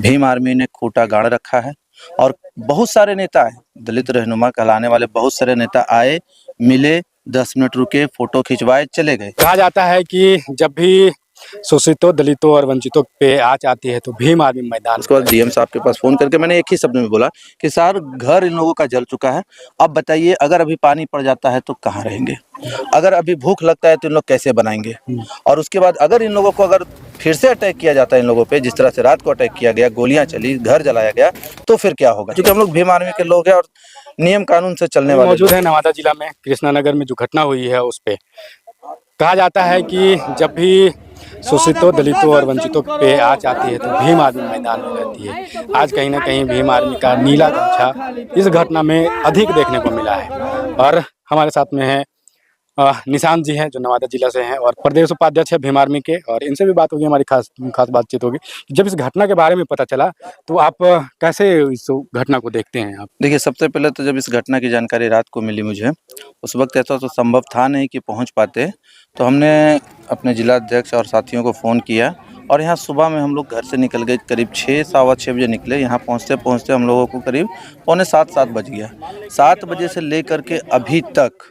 Bhim army ने खूंटा गाड़ रखा है और बहुत सारे नेता आए, दलित रहनुमा कहलाने वाले बहुत सारे नेता आए, मिले, 10 मिनट रुके, फोटो खिंचवाए, चले गए। कहा जाता है कि जब भी शोषितों, दलितों और वंचितों पे आँच आती है तो भीम आर्मी मैदान उसके बाद डीएम साहब के पास फ़ोन करके मैंने एक ही शब्द में बोला कि सर घर इन लोगों का जल चुका है, अब बताइए अगर अभी पानी पड़ जाता है तो कहाँ रहेंगे? अगर अभी भूख लगता है तो इन लोग कैसे बनाएँगे? और उसके बाद अगर इन लोगों को अगर फिर से अटैक किया जाता है इन लोगों पे, जिस तरह से रात को अटैक किया गया, गोलियाँ चली, घर जलाया गया, तो फिर क्या होगा? क्योंकि हम लोग भीम आर्मी के लोग हैं और नियम कानून से चलने वाले मौजूद है नवादा जिला में कृष्णानगर में जो घटना हुई है उस पे कहा जाता है कि जब भी शोषितों, दलितों और वंचितों पे आँच आती है तो भीम आर्मी मैदान में रहती है। आज कहीं ना कहीं भीम आर्मी का नीला गमछा इस घटना में अधिक देखने को मिला है। और हमारे साथ में है निशांत जी हैं जो नवादा जिला से हैं और प्रदेश उपाध्यक्ष है भीम आर्मी के, और इनसे भी बात होगी, हमारी खास बातचीत होगी। जब इस घटना के बारे में पता चला तो आप कैसे इस घटना को देखते हैं आप? देखिए, सबसे पहले तो जब इस घटना की जानकारी रात को मिली मुझे, उस वक़्त ऐसा तो संभव था नहीं कि पहुंच पाते, तो हमने अपने जिलाध्यक्ष और साथियों को फ़ोन किया और यहाँ सुबह में हम लोग घर से निकल गए, करीब 6 सवा 6 बजे निकले। यहाँ पहुँचते-पहुँचते हम लोगों को करीब पौने 7 बज गया। 7 बजे से लेकर के अभी तक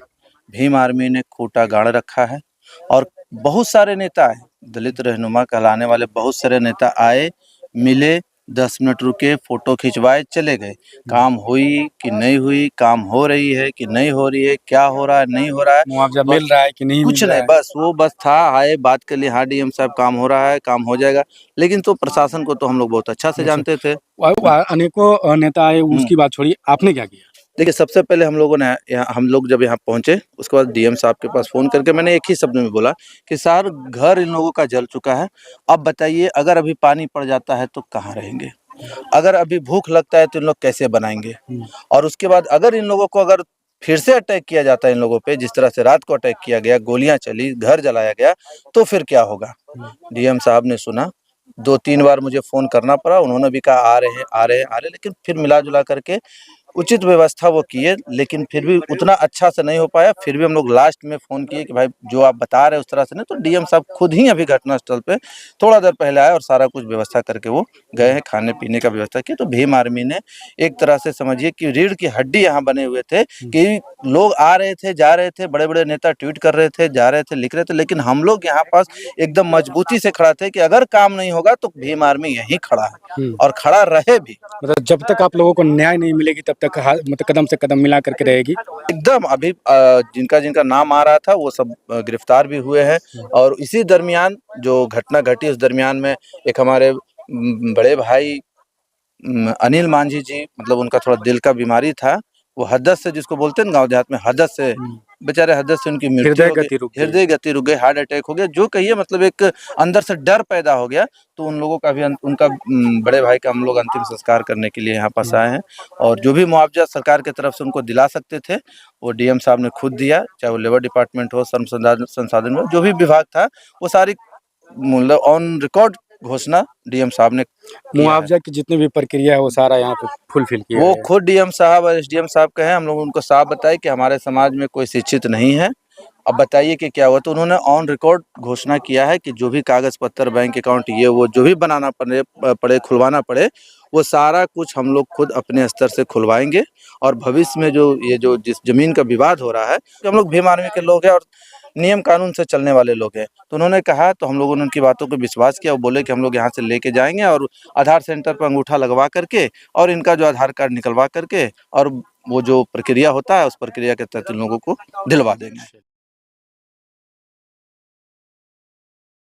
भीम आर्मी ने खूंटा गाड़ रखा है और बहुत सारे नेता आए, दलित रहनुमा कहलाने वाले बहुत सारे नेता आए, मिले, 10 मिनट रुके, फोटो खिंचवाए, चले गए। काम हुई कि नहीं हुई, काम हो रही है कि नहीं हो रही है, क्या हो रहा है, नहीं हो रहा है, मुआवजा मिल रहा है कि नहीं कुछ मिल रहा नहीं, है? बस था, आए बात के लिए, हाँ डीएम साहब काम हो रहा है, काम हो जाएगा। लेकिन तो प्रशासन को तो हम लोग बहुत अच्छा से जानते थे। अनेकों नेता आए, उसकी बात छोड़िए, आपने क्या किया? देखिए, सबसे पहले हम लोगों ने हम लोग जब यहाँ पहुँचे, उसके बाद डीएम साहब के पास फ़ोन करके मैंने एक ही शब्द में बोला कि सर घर इन लोगों का जल चुका है, अब बताइए अगर अभी पानी पड़ जाता है तो कहाँ रहेंगे? अगर अभी भूख लगता है तो इन लोग कैसे बनाएँगे? और उसके बाद अगर इन लोगों को अगर फिर से अटैक किया जाता है इन लोगों पे, जिस तरह से रात को अटैक किया गया, गोलियाँ चली, घर जलाया गया, तो फिर क्या होगा? डीएम साहब ने सुना, 2-3 बार मुझे फ़ोन करना पड़ा, उन्होंने भी कहा आ रहे हैं, आ रहे हैं, आ रहे हैं, लेकिन फिर मिला-जुला करके उचित व्यवस्था वो किए, लेकिन फिर भी उतना अच्छा से नहीं हो पाया। फिर भी हम लोग लास्ट में फ़ोन किए कि भाई जो आप बता रहे हैं उस तरह से नहीं, तो डीएम साहब खुद ही अभी घटनास्थल पे थोड़ा देर पहले आए और सारा कुछ व्यवस्था करके वो गए हैं, खाने-पीने का व्यवस्था किया। तो भीम आर्मी ने एक तरह से समझिए कि रीढ़ की हड्डी यहाँ बने हुए थे कि लोग आ रहे थे, जा रहे थे, बड़े-बड़े नेता ट्वीट कर रहे थे, जा रहे थे, लिख रहे थे, लेकिन हम लोग यहाँ पास एकदम मजबूती से खड़ा थे कि अगर काम नहीं होगा तो भीम आर्मी यहीं खड़ा है और खड़ा रहे भी। मतलब जब तक आप लोगों को न्याय नहीं मिलेगी तब तक मतलब कदम से कदम मिला करके रहेगी। एकदम अभी जिनका नाम आ रहा था वो सब गिरफ्तार भी हुए हैं और इसी दरमियान जो घटना घटी उस दरमियान में एक हमारे बड़े भाई अनिल मांझी जी, मतलब उनका थोड़ा दिल का बीमारी था, वो हदस से जिसको बोलते हैं ना गाँव देहात में हदस से, बेचारे हदस से उनकी मृत्यु हो गई, हृदय गति रुक गई, हार्ट अटैक हो गया, जो कहिए मतलब एक अंदर से डर पैदा हो गया। तो उन लोगों का भी उनका बड़े भाई का हम लोग अंतिम संस्कार करने के लिए यहाँ पास आए हैं और जो भी मुआवजा सरकार की तरफ से उनको दिला सकते थे वो डीएम साहब ने खुद दिया, चाहे वो लेबर डिपार्टमेंट हो, श्रम संसाधन हो, जो भी विभाग था वो सारी मतलब ऑन रिकॉर्ड घोषणा डीएम साहब ने किया है। मुआवजा की जितनी भी प्रक्रिया है वो सारा यहाँ पे फुलफिल किया वो है। खुद डीएम साहब और एसडीएम साहब कहे, हम लोग उनको साफ बताए कि हमारे समाज में कोई शिक्षित नहीं है, अब बताइए कि क्या हुआ। तो उन्होंने ऑन रिकॉर्ड घोषणा किया है कि जो भी कागज पत्र, बैंक अकाउंट, ये वो जो भी बनाना पड़े खुलवाना पड़े, वो सारा कुछ हम लोग खुद अपने स्तर से खुलवाएंगे और भविष्य में जो ये जो जिस जमीन का विवाद हो रहा है, हम लोग भीम आर्मी के लोग हैं और नियम कानून से चलने वाले लोग हैं। तो उन्होंने कहा, तो हम लोगों ने उनकी बातों को विश्वास किया। वो बोले कि हम लोग यहाँ से लेके जाएंगे और आधार सेंटर पर अंगूठा लगवा करके और इनका जो आधार कार्ड निकलवा करके और वो जो प्रक्रिया होता है उस प्रक्रिया के तहत इन लोगों को दिलवा देंगे।